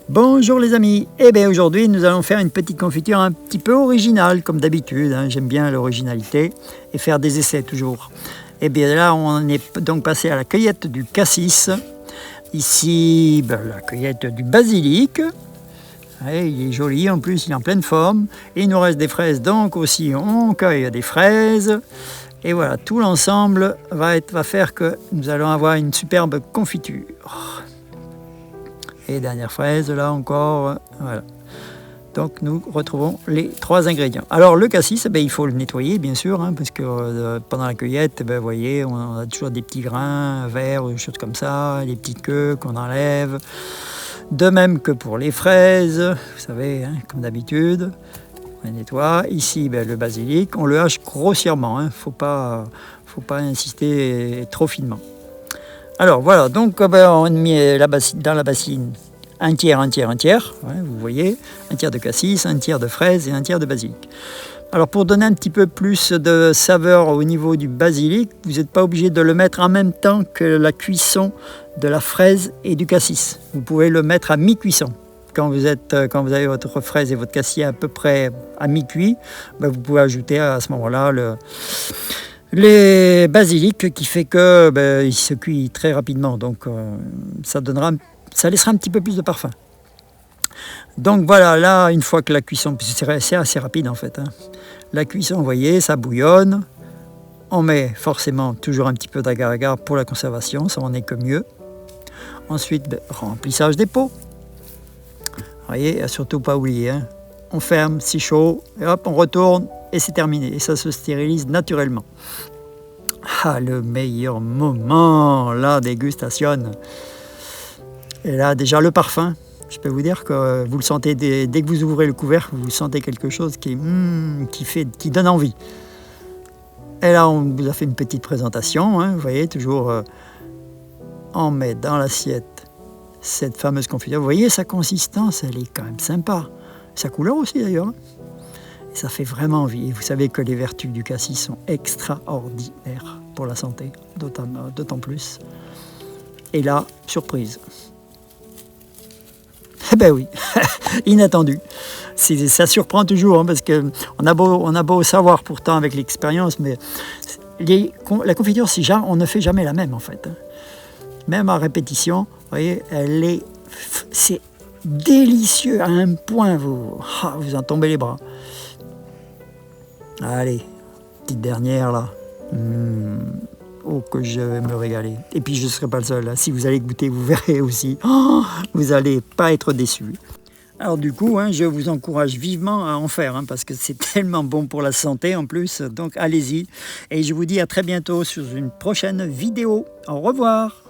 Bonjour les amis, eh bien aujourd'hui nous allons faire une petite confiture un petit peu originale comme d'habitude, hein. J'aime bien l'originalité et faire des essais toujours. Et bien là on est donc passé à la cueillette du cassis, ici la cueillette du basilic, ouais, il est joli en plus, il est en pleine forme, et il nous reste des fraises donc aussi on cueille des fraises. Et voilà, tout l'ensemble va faire que nous allons avoir une superbe confiture. Et dernière fraise, là encore, voilà. Donc nous retrouvons les 3 ingrédients. Alors le cassis, il faut le nettoyer bien sûr, hein, parce que pendant la cueillette, vous voyez, on a toujours des petits grains verts, des choses comme ça, des petites queues qu'on enlève. De même que pour les fraises, vous savez, hein, comme d'habitude, on les nettoie. Ici, le basilic, on le hache grossièrement, hein, faut pas insister trop finement. Alors voilà, donc on met dans la bassine un tiers, ouais, vous voyez, un tiers de cassis, un tiers de fraises et un tiers de basilic. Alors pour donner un petit peu plus de saveur au niveau du basilic, vous n'êtes pas obligé de le mettre en même temps que la cuisson de la fraise et du cassis. Vous pouvez le mettre à mi-cuisson. Quand vous avez votre fraise et votre cassis à peu près à mi-cuit, vous pouvez ajouter à ce moment-là les basilic qui fait que il se cuit très rapidement, donc ça laissera un petit peu plus de parfum. Donc voilà, là une fois que la cuisson, c'est assez rapide en fait, hein. La cuisson, vous voyez, ça bouillonne. On met forcément toujours un petit peu d'agar-agar pour la conservation, ça en est que mieux. Ensuite, remplissage des pots. Vous voyez, surtout pas oublier, hein. On ferme, c'est chaud, et hop, on retourne, et c'est terminé. Et ça se stérilise naturellement. Ah, le meilleur moment, la dégustation. Et là, déjà, le parfum. Je peux vous dire que vous le sentez dès que vous ouvrez le couvercle, vous sentez quelque chose qui donne envie. Et là, on vous a fait une petite présentation, hein, vous voyez, toujours, on met dans l'assiette cette fameuse confiture. Vous voyez, sa consistance, elle est quand même sympa. Sa couleur aussi, d'ailleurs. Et ça fait vraiment envie. Et vous savez que les vertus du cassis sont extraordinaires pour la santé, d'autant plus. Et là, surprise. Eh ben oui, inattendu. Ça surprend toujours, hein, parce qu'on a beau savoir pourtant avec l'expérience, mais la confiture, on ne fait jamais la même en fait. Même à répétition, vous voyez, c'est délicieux à un point, vous en tombez les bras. Allez, petite dernière là. Oh, que je vais me régaler. Et puis je ne serai pas le seul, hein. Si vous allez goûter, vous verrez aussi. Vous n'allez pas être déçus. Alors du coup, hein, je vous encourage vivement à en faire, hein, parce que c'est tellement bon pour la santé en plus. Donc allez-y. Et je vous dis à très bientôt sur une prochaine vidéo. Au revoir.